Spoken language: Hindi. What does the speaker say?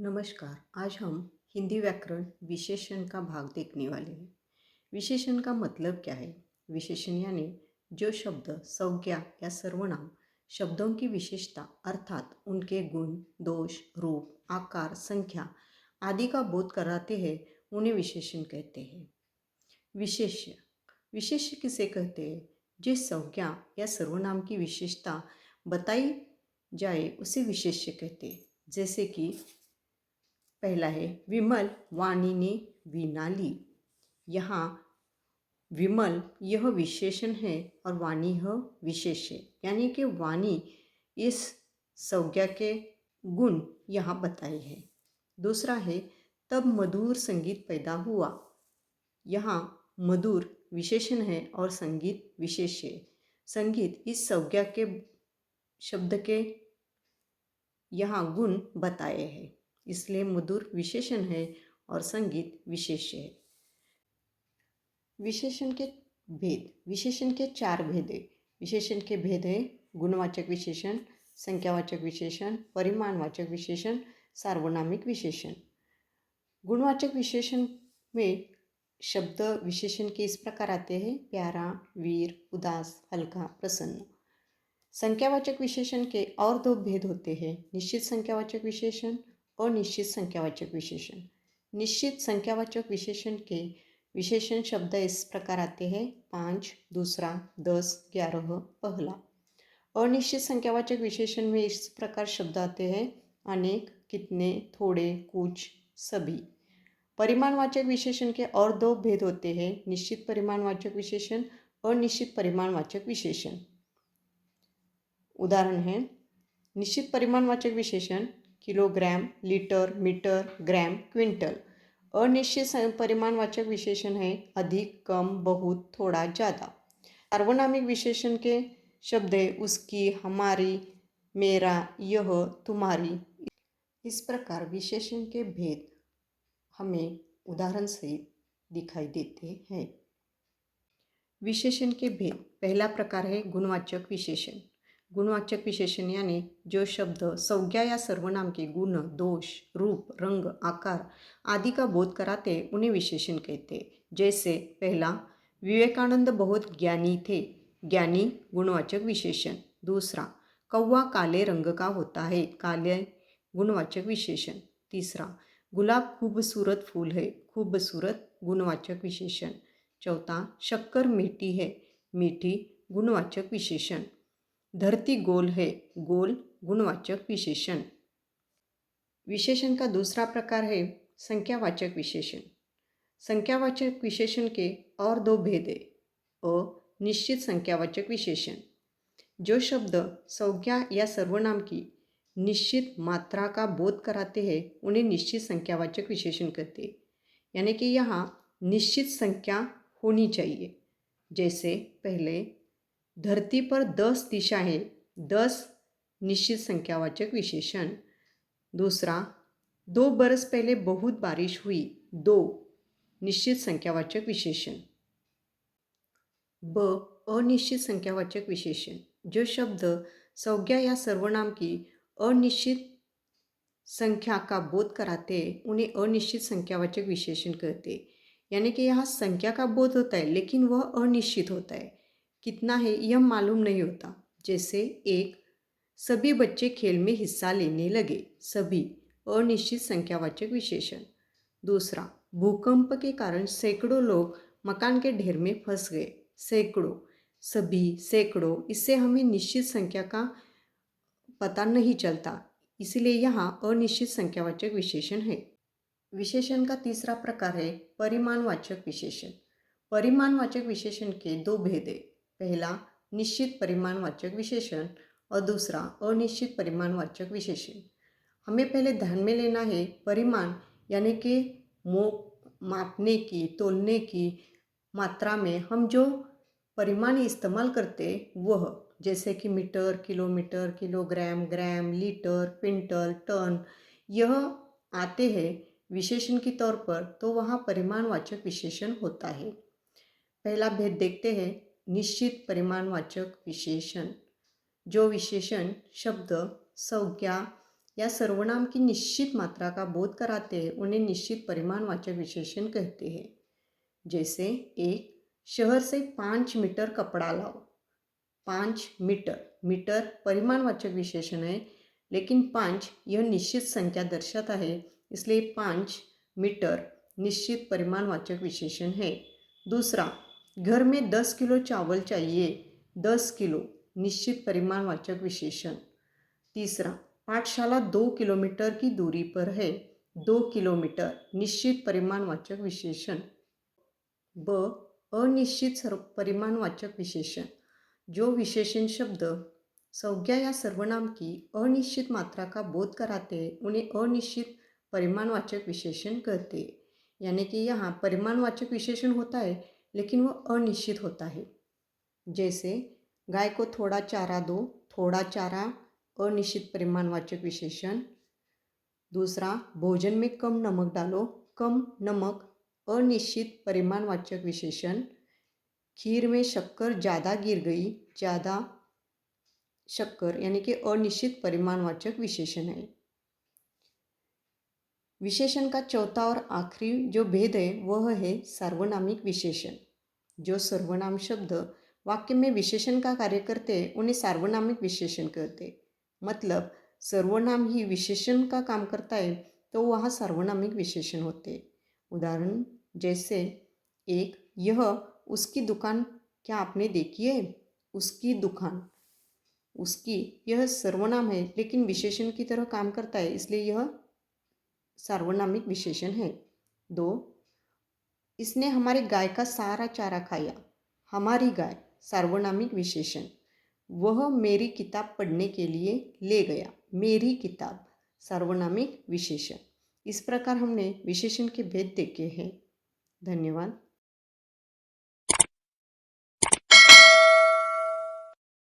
नमस्कार। आज हम हिंदी व्याकरण विशेषण का भाग देखने वाले हैं। विशेषण का मतलब क्या है? विशेषण यानी जो शब्द संज्ञा या सर्वनाम शब्दों की विशेषता अर्थात उनके गुण, दोष, रूप, आकार, संख्या आदि का बोध कराते हैं, उन्हें विशेषण कहते हैं। विशेष्य विशेष्य किसे कहते हैं? जिस संज्ञा या सर्वनाम की विशेषता बताई जाए उसे विशेष्य कहते हैं। जैसे कि पहला है विमल वाणी ने वीणा ली। यहाँ विमल यह विशेषण है और वाणी यह विशेष है, यानी कि वाणी इस संज्ञा के गुण यहाँ बताए हैं। दूसरा है तब मधुर संगीत पैदा हुआ। यहाँ मधुर विशेषण है और संगीत विशेष है। संगीत इस संज्ञा के शब्द के यहाँ गुण बताए हैं, इसलिए मधुर विशेषण है और संगीत विशेष है। विशेषण के भेद। विशेषण के चार भेद है। विशेषण के भेद है गुणवाचक विशेषण, संख्यावाचक विशेषण, परिमाणवाचक विशेषण, सार्वनामिक विशेषण। गुणवाचक विशेषण में शब्द विशेषण के इस प्रकार आते हैं: प्यारा, वीर, उदास, हल्का, प्रसन्न। संख्यावाचक विशेषण के और दो भेद होते हैं: निश्चित संख्यावाचक विशेषण और निश्चित संख्यावाचक विशेषण। निश्चित संख्यावाचक विशेषण के विशेषण शब्द इस प्रकार आते हैं: 5, दूसरा, 10, 11, पहला। अनिश्चित संख्यावाचक विशेषण में इस प्रकार शब्द आते हैं: अनेक, कितने, थोड़े, कुछ, सभी। परिमाणवाचक विशेषण के और दो भेद होते हैं: निश्चित परिमाणवाचक विशेषण और निश्चित परिमाणवाचक विशेषण। उदाहरण है निश्चित परिमाणवाचक विशेषण किलोग्राम, लीटर, मीटर, ग्राम, क्विंटल। अनिश्चित परिमाणवाचक विशेषण है अधिक, कम, बहुत, थोड़ा, ज़्यादा। सार्वनामिक विशेषण के शब्द है उसकी, हमारी, मेरा, यह, तुम्हारी। इस प्रकार विशेषण के भेद हमें उदाहरण सहित दिखाई देते हैं। विशेषण के भेद। पहला प्रकार है गुणवाचक विशेषण। गुणवाचक विशेषण यानी जो शब्द संज्ञा या सर्वनाम के गुण, दोष, रूप, रंग, आकार आदि का बोध कराते उन्हें विशेषण कहते हैं। जैसे पहला विवेकानंद बहुत ज्ञानी थे। ज्ञानी गुणवाचक विशेषण। दूसरा कौवा काले रंग का होता है। काले गुणवाचक विशेषण। तीसरा गुलाब खूबसूरत फूल है। खूबसूरत गुणवाचक विशेषण। चौथा शक्कर मीठी है। मीठी गुणवाचक विशेषण। धरती गोल है। गोल गुणवाचक विशेषण। विशेषण का दूसरा प्रकार है संख्यावाचक विशेषण। संख्यावाचक विशेषण के और दो भेद है। अनिश्चित संख्यावाचक विशेषण। जो शब्द संज्ञा या सर्वनाम की निश्चित मात्रा का बोध कराते हैं उन्हें निश्चित संख्यावाचक विशेषण कहते हैं, यानी कि यहाँ निश्चित संख्या होनी चाहिए। जैसे पहले धरती पर 10 दिशा है। 10 निश्चित संख्यावाचक विशेषण। दूसरा 2 बरस पहले बहुत बारिश हुई। 2 निश्चित संख्यावाचक विशेषण। अनिश्चित संख्यावाचक विशेषण। जो शब्द संज्ञा या सर्वनाम की अनिश्चित संख्या का बोध कराते हैं उन्हें अनिश्चित संख्यावाचक विशेषण कहते हैं, यानी कि यहाँ संख्या का बोध होता है लेकिन वह अनिश्चित होता है। कितना है यह मालूम नहीं होता। जैसे एक सभी बच्चे खेल में हिस्सा लेने लगे। सभी अनिश्चित संख्यावाचक विशेषण। दूसरा भूकंप के कारण सैकड़ों लोग मकान के ढेर में फंस गए। सैकड़ों, सभी, सैकड़ों, इससे हमें निश्चित संख्या का पता नहीं चलता, इसलिए यहाँ अनिश्चित संख्यावाचक विशेषण है। विशेषण का तीसरा प्रकार है परिमाणवाचक विशेषण। परिमाणवाचक विशेषण के दो भेद है। पहला निश्चित परिमाणवाचक विशेषण और दूसरा अनिश्चित परिमाणवाचक विशेषण। हमें पहले ध्यान में लेना है परिमाण यानी कि मापने की, तोलने की मात्रा में हम जो परिमाण इस्तेमाल करते वह, जैसे कि मीटर, किलोमीटर, किलोग्राम, ग्राम, लीटर, क्विंटल, टन, यह आते हैं विशेषण के तौर पर, तो वहाँ परिमाणवाचक विशेषण होता है। पहला भेद देखते हैं निश्चित परिमाणवाचक विशेषण। जो विशेषण शब्द संज्ञा या सर्वनाम की निश्चित मात्रा का बोध कराते हैं उन्हें निश्चित परिमाणवाचक विशेषण कहते हैं। जैसे एक, शहर से 5 मीटर कपड़ा लाओ। 5 मीटर, मीटर परिमाणवाचक विशेषण है, लेकिन 5 यह निश्चित संख्या दर्शाता है, इसलिए 5 मीटर निश्चित परिमाणवाचक विशेषण है। दूसरा, घर में 10 किलो चावल चाहिए। 10 किलो निश्चित परिमाणवाचक विशेषण। तीसरा, पाठशाला 2 किलोमीटर की दूरी पर है। 2 किलोमीटर निश्चित परिमाणवाचक विशेषण। ब, अनिश्चित परिमाणवाचक विशेषण। जो विशेषण शब्द संज्ञा या सर्वनाम की अनिश्चित मात्रा का बोध कराते हैं उन्हें अनिश्चित परिमाणवाचक विशेषण कहते हैं। यानी कि यहाँ परिमाणवाचक विशेषण होता है लेकिन वह अनिश्चित होता है। जैसे गाय को थोड़ा चारा दो। थोड़ा चारा अनिश्चित परिमाणवाचक विशेषण। दूसरा, भोजन में कम नमक डालो। कम नमक अनिश्चित परिमाणवाचक विशेषण। खीर में शक्कर ज़्यादा गिर गई। ज़्यादा शक्कर यानी कि अनिश्चित परिमाणवाचक विशेषण है। विशेषण का चौथा और आखिरी जो भेद है वह है सार्वनामिक विशेषण। जो सर्वनाम शब्द वाक्य में विशेषण का कार्य करते हैं उन्हें सार्वनामिक विशेषण कहते हैं। मतलब सर्वनाम ही विशेषण का काम करता है तो वहाँ सार्वनामिक विशेषण होते हैं। उदाहरण जैसे एक, यह उसकी दुकान क्या आपने देखी है। उसकी दुकान, उसकी यह सर्वनाम है लेकिन विशेषण की तरह काम करता है, इसलिए यह सार्वनामिक विशेषण है। दो, इसने हमारे गाय का सारा चारा खाया। हमारी गाय सार्वनामिक विशेषण। वह मेरी किताब पढ़ने के लिए ले गया। मेरी किताब सार्वनामिक विशेषण। इस प्रकार हमने विशेषण के भेद देखे हैं। धन्यवाद।